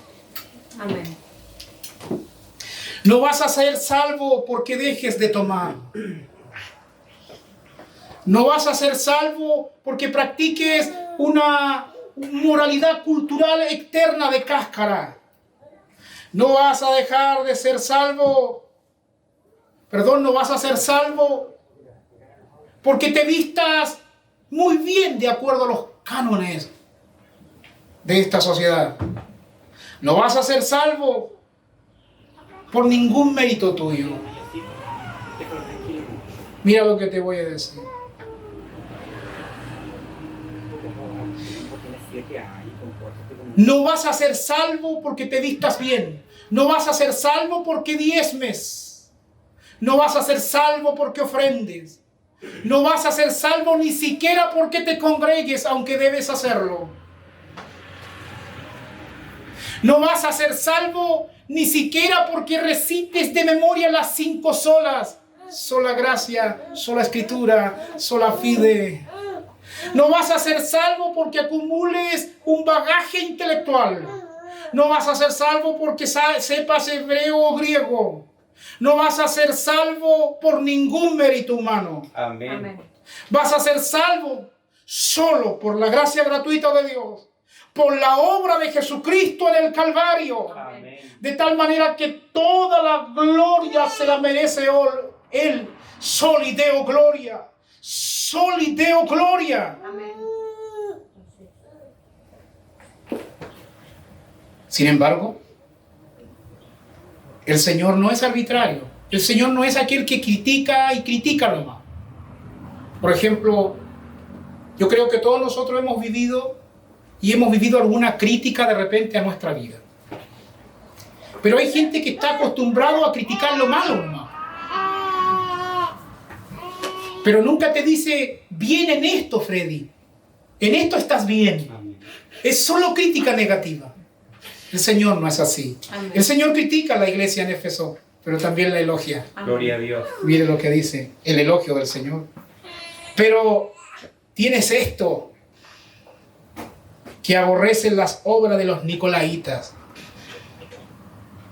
Amén. No vas a ser salvo porque dejes de tomar. No vas a ser salvo porque practiques una moralidad cultural externa de cáscara. No vas a dejar de ser salvo. No vas a ser salvo porque te vistas muy bien de acuerdo a los cánones de esta sociedad. No vas a ser salvo por ningún mérito tuyo. Mira lo que te voy a decir. No vas a ser salvo porque te vistas bien. No vas a ser salvo porque diezmes. No vas a ser salvo porque ofrendes. No vas a ser salvo ni siquiera porque te congregues, aunque debes hacerlo. No vas a ser salvo ni siquiera porque recites de memoria las 5 solas. Sola gracia, sola escritura, sola fide. No vas a ser salvo porque acumules un bagaje intelectual. No vas a ser salvo porque sepas hebreo o griego. No vas a ser salvo por ningún mérito humano. Amén. Amén. Vas a ser salvo solo por la gracia gratuita de Dios, por la obra de Jesucristo en el Calvario. Amén. De tal manera que toda la gloria se la merece Él. Soli Deo gloria. Soli Deo gloria. Amén. Sin embargo, el Señor no es arbitrario. El Señor no es aquel que critica y critica nomás. Por ejemplo, yo creo que todos nosotros hemos vivido alguna crítica de repente a nuestra vida. Pero hay gente que está acostumbrado a criticar lo malo nomás. Pero nunca te dice, bien en esto, Freddy. En esto estás bien. Amén. Es solo crítica negativa. El Señor no es así. Amén. El Señor critica a la iglesia en Éfeso, pero también la elogia. Amén. Gloria a Dios. Mire lo que dice, el elogio del Señor. Pero tienes esto, que aborrecen las obras de los nicolaitas,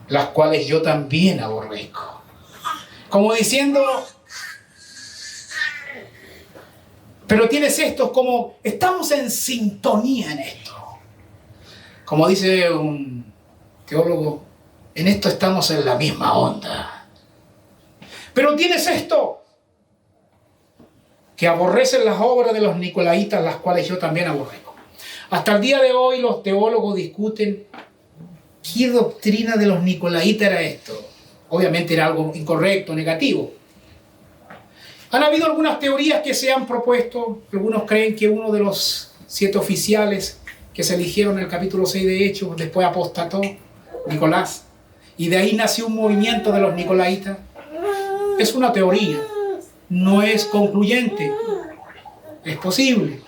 las cuales yo también aborrezco. Como diciendo, pero tienes esto, como estamos en sintonía en esto. Como dice un teólogo, en esto estamos en la misma onda. Pero tienes esto, que aborrecen las obras de los nicolaitas, las cuales yo también aborrezco. Hasta el día de hoy los teólogos discuten qué doctrina de los nicolaitas era esto. Obviamente era algo incorrecto, negativo. Han habido algunas teorías que se han propuesto. Algunos creen que uno de los 7 oficiales que se eligieron en el capítulo 6 de Hechos, después apostató, Nicolás, y de ahí nació un movimiento de los nicolaitas. Es una teoría, no es concluyente, es posible.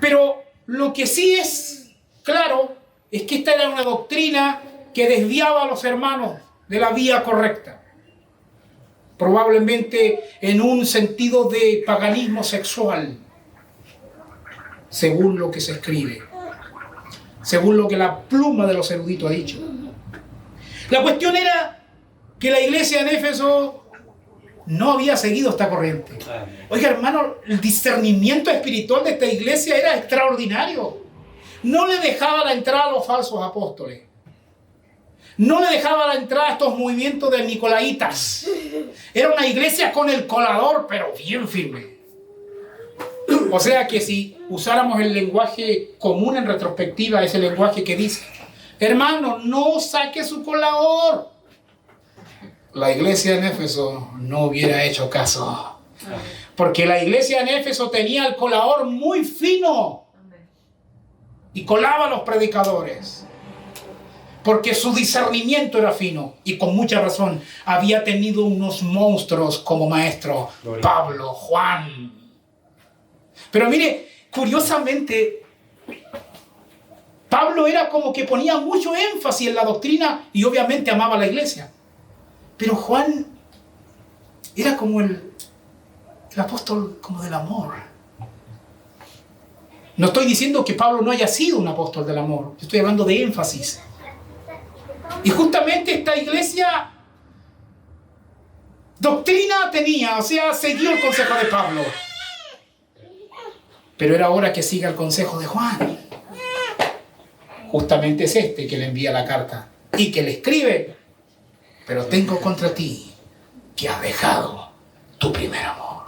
Pero lo que sí es claro es que esta era una doctrina que desviaba a los hermanos de la vía correcta. Probablemente en un sentido de paganismo sexual, según lo que se escribe, según lo que la pluma de los eruditos ha dicho. La cuestión era que la iglesia en Éfeso no había seguido esta corriente. Oiga, hermano, el discernimiento espiritual de esta iglesia era extraordinario. No le dejaba la entrada a los falsos apóstoles. No le dejaba la entrada a estos movimientos de nicolaitas. Era una iglesia con el colador, pero bien firme. O sea que si usáramos el lenguaje común en retrospectiva, ese lenguaje que dice, hermano, no saque su colador, la iglesia en Éfeso no hubiera hecho caso. Porque la iglesia en Éfeso tenía el colador muy fino y colaba a los predicadores. Porque su discernimiento era fino y con mucha razón había tenido unos monstruos como maestro, Pablo, Juan. Pero mire, curiosamente, Pablo era como que ponía mucho énfasis en la doctrina y obviamente amaba a la iglesia. Pero Juan era como el apóstol como del amor. No estoy diciendo que Pablo no haya sido un apóstol del amor, estoy hablando de énfasis. Y justamente esta iglesia doctrina tenía, o sea, siguió el consejo de Pablo. Pero era hora que siga el consejo de Juan. Justamente es este que le envía la carta y que le escribe, pero tengo contra ti que has dejado tu primer amor.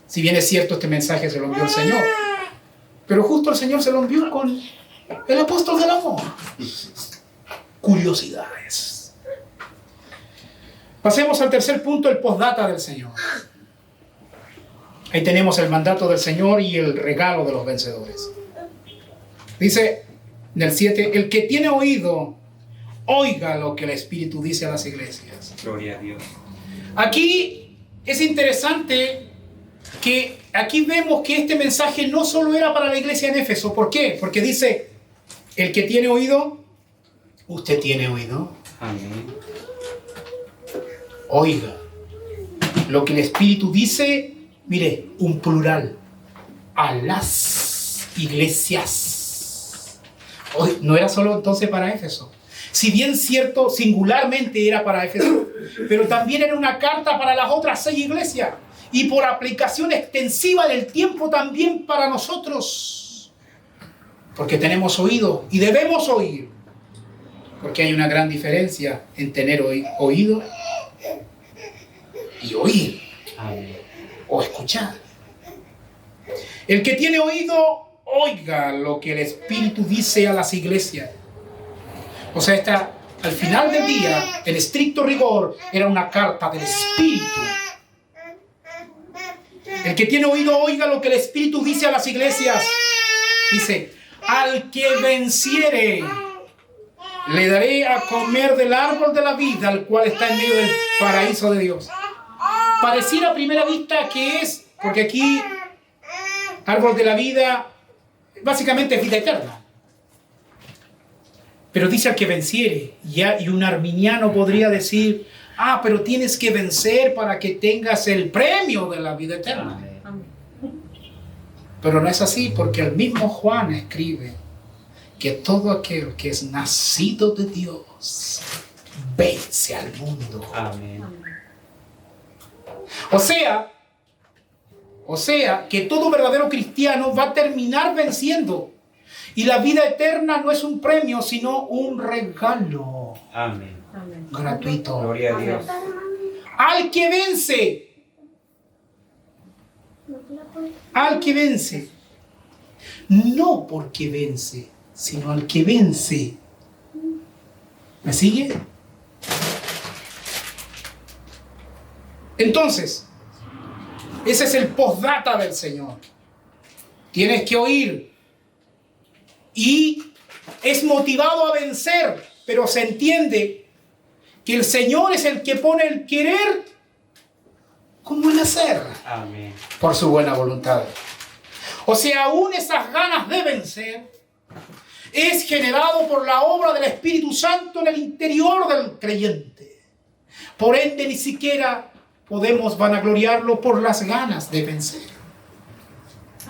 Si bien es cierto, este mensaje se lo envió el Señor, pero justo el Señor se lo envió con el apóstol del amor. Curiosidades. Pasemos al tercer punto, el postdata del Señor. Ahí tenemos el mandato del Señor y el regalo de los vencedores. Dice en el 7, el que tiene oído, oiga lo que el Espíritu dice a las iglesias. Gloria a Dios. Aquí es interesante que aquí vemos que este mensaje no solo era para la iglesia en Éfeso. ¿Por qué? Porque dice, el que tiene oído, ¿usted tiene oído? Amén. Oiga lo que el Espíritu dice, mire, un plural, a las iglesias. Hoy, no era solo entonces para Éfeso. Si bien cierto, singularmente era para Éfeso, pero también era una carta para las otras 6 iglesias. Y por aplicación extensiva del tiempo también para nosotros. Porque tenemos oído y debemos oír. Porque hay una gran diferencia en tener oído y oír. Amén. O escuchar. El que tiene oído, oiga lo que el Espíritu dice a las iglesias. O sea, al final del día, en estricto rigor, era una carta del Espíritu. El que tiene oído, oiga lo que el Espíritu dice a las iglesias. Dice, al que venciere, le daré a comer del árbol de la vida, el cual está en medio del paraíso de Dios. Pareciera a primera vista que es, porque aquí, árbol de la vida, básicamente es vida eterna. Pero dice al que venciere. Y un arminiano podría decir, pero tienes que vencer para que tengas el premio de la vida eterna. Amén. Amén. Pero no es así, porque el mismo Juan escribe que todo aquel que es nacido de Dios vence al mundo. Amén. Amén. O sea, que todo verdadero cristiano va a terminar venciendo. Y la vida eterna no es un premio, sino un regalo Amén. Amén. gratuito. Gloria a Dios. Al que vence, no porque vence, sino al que vence. ¿Me sigue? Entonces, ese es el postdata del Señor. Tienes que oír. Y es motivado a vencer, pero se entiende que el Señor es el que pone el querer como el hacer Amén. por su buena voluntad. O sea, aún esas ganas de vencer es generado por la obra del Espíritu Santo en el interior del creyente. Por ende, ni siquiera podemos vanagloriarlo por las ganas de vencer.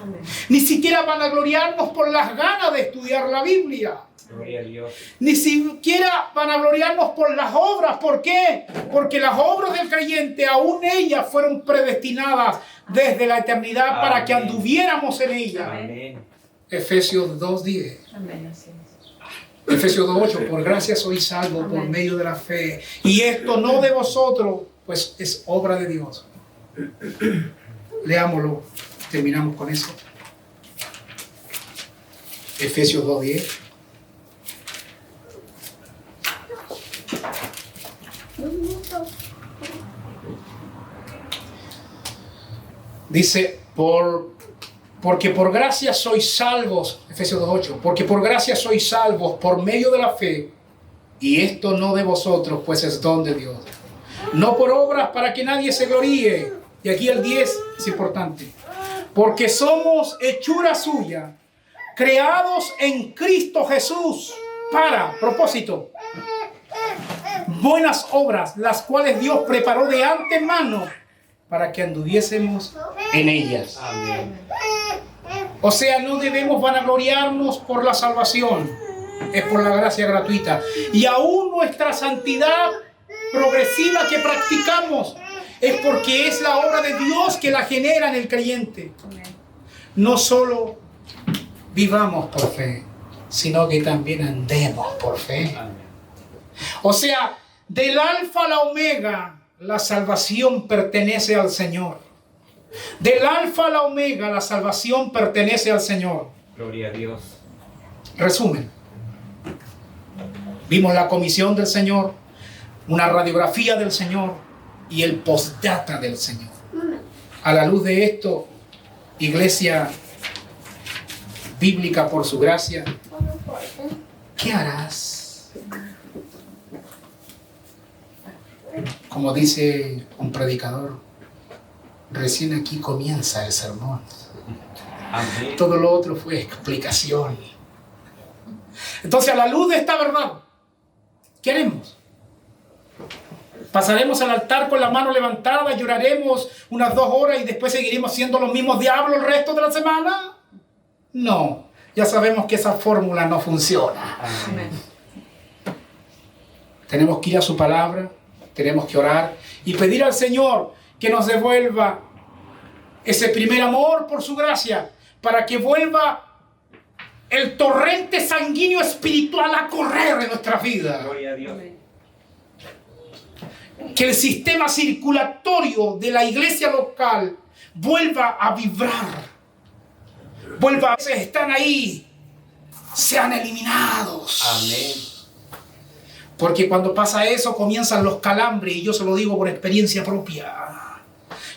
Amén. Ni siquiera vanagloriarnos por las ganas de estudiar la Biblia. Gloria a Dios. Ni siquiera vanagloriarnos por las obras. ¿Por qué? Porque las obras del creyente, aún ellas fueron predestinadas desde la eternidad para que Amén. anduviéramos en ellas. Amén. Efesios 2:10. Amén. Así es. Efesios 2:8. Por gracia sois salvos por Amén. medio de la fe. Y esto no de vosotros, pues es obra de Dios. Leámoslo. Terminamos con eso. Efesios 2:10. Dice, porque por gracia sois salvos, Efesios 2:8, porque por gracia sois salvos por medio de la fe, y esto no de vosotros, pues es don de Dios. No por obras para que nadie se gloríe. Y aquí el 10 es importante. Porque somos hechura suya, creados en Cristo Jesús para, propósito, buenas obras, las cuales Dios preparó de antemano para que anduviésemos en ellas. Amén. O sea, no debemos vanagloriarnos por la salvación, es por la gracia gratuita. Y aún nuestra santidad progresiva que practicamos es porque es la obra de Dios que la genera en el creyente. Amén. No solo vivamos por fe, sino que también andemos por fe. Amén. O sea, del alfa a la omega, la salvación pertenece al Señor. Del alfa a la omega, la salvación pertenece al Señor. Gloria a Dios. Resumen. Vimos la comisión del Señor, una radiografía del Señor y el postdata del Señor. A la luz de esto, Iglesia Bíblica por su gracia, ¿qué harás? Como dice un predicador, recién aquí comienza el sermón. Amén. Todo lo otro fue explicación. Entonces, a la luz de esta verdad, ¿qué haremos? ¿Pasaremos al altar con la mano levantada, lloraremos unas 2 horas y después seguiremos siendo los mismos diablos el resto de la semana? No, ya sabemos que esa fórmula no funciona. Amén. Tenemos que ir a su palabra, tenemos que orar y pedir al Señor que nos devuelva ese primer amor por su gracia, para que vuelva el torrente sanguíneo espiritual a correr en nuestra vida. Gloria a Dios. Amén. Que el sistema circulatorio de la iglesia local vuelva a vibrar. Vuelva a veces están ahí, sean eliminados. Amén. Porque cuando pasa eso comienzan los calambres, y yo se lo digo por experiencia propia.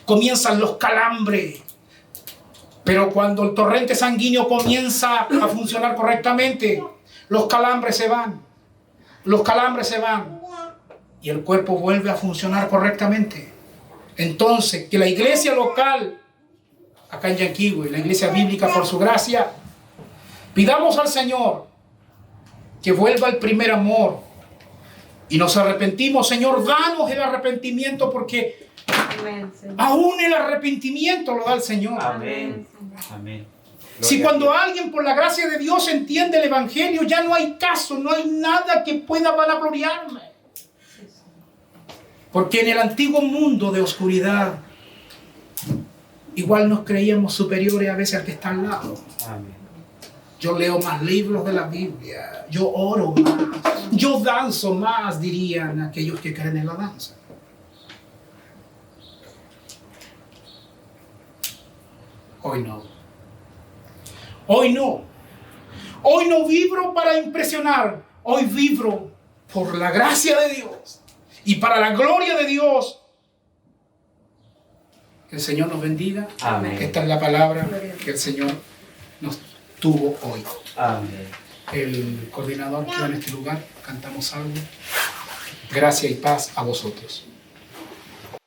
Comienzan los calambres. Pero cuando el torrente sanguíneo comienza a funcionar correctamente, los calambres se van. Los calambres se van. Y el cuerpo vuelve a funcionar correctamente. Entonces, que la iglesia local, acá en Yanquihue, la iglesia bíblica por su gracia, pidamos al Señor que vuelva el primer amor. Y nos arrepentimos, Señor, danos el arrepentimiento, porque Amén, Señor. aún el arrepentimiento lo da el Señor. Amén. Señor. Amén. Si Gloria a cuando Dios. alguien por la gracia de Dios entiende el Evangelio, ya no hay caso, no hay nada que pueda vanagloriarme. Porque en el antiguo mundo de oscuridad, igual nos creíamos superiores a veces al que está al lado. Amén. Yo leo más libros de la Biblia, yo oro más, yo danzo más, dirían aquellos que creen en la danza. Hoy no. Hoy no. Hoy no vibro para impresionar. Hoy vibro por la gracia de Dios y para la gloria de Dios. Que el Señor nos bendiga. Amén. Esta es la palabra que el Señor nos tuvo hoy. Amén. El coordinador queda en este lugar. Cantamos algo. Gracia y paz a vosotros.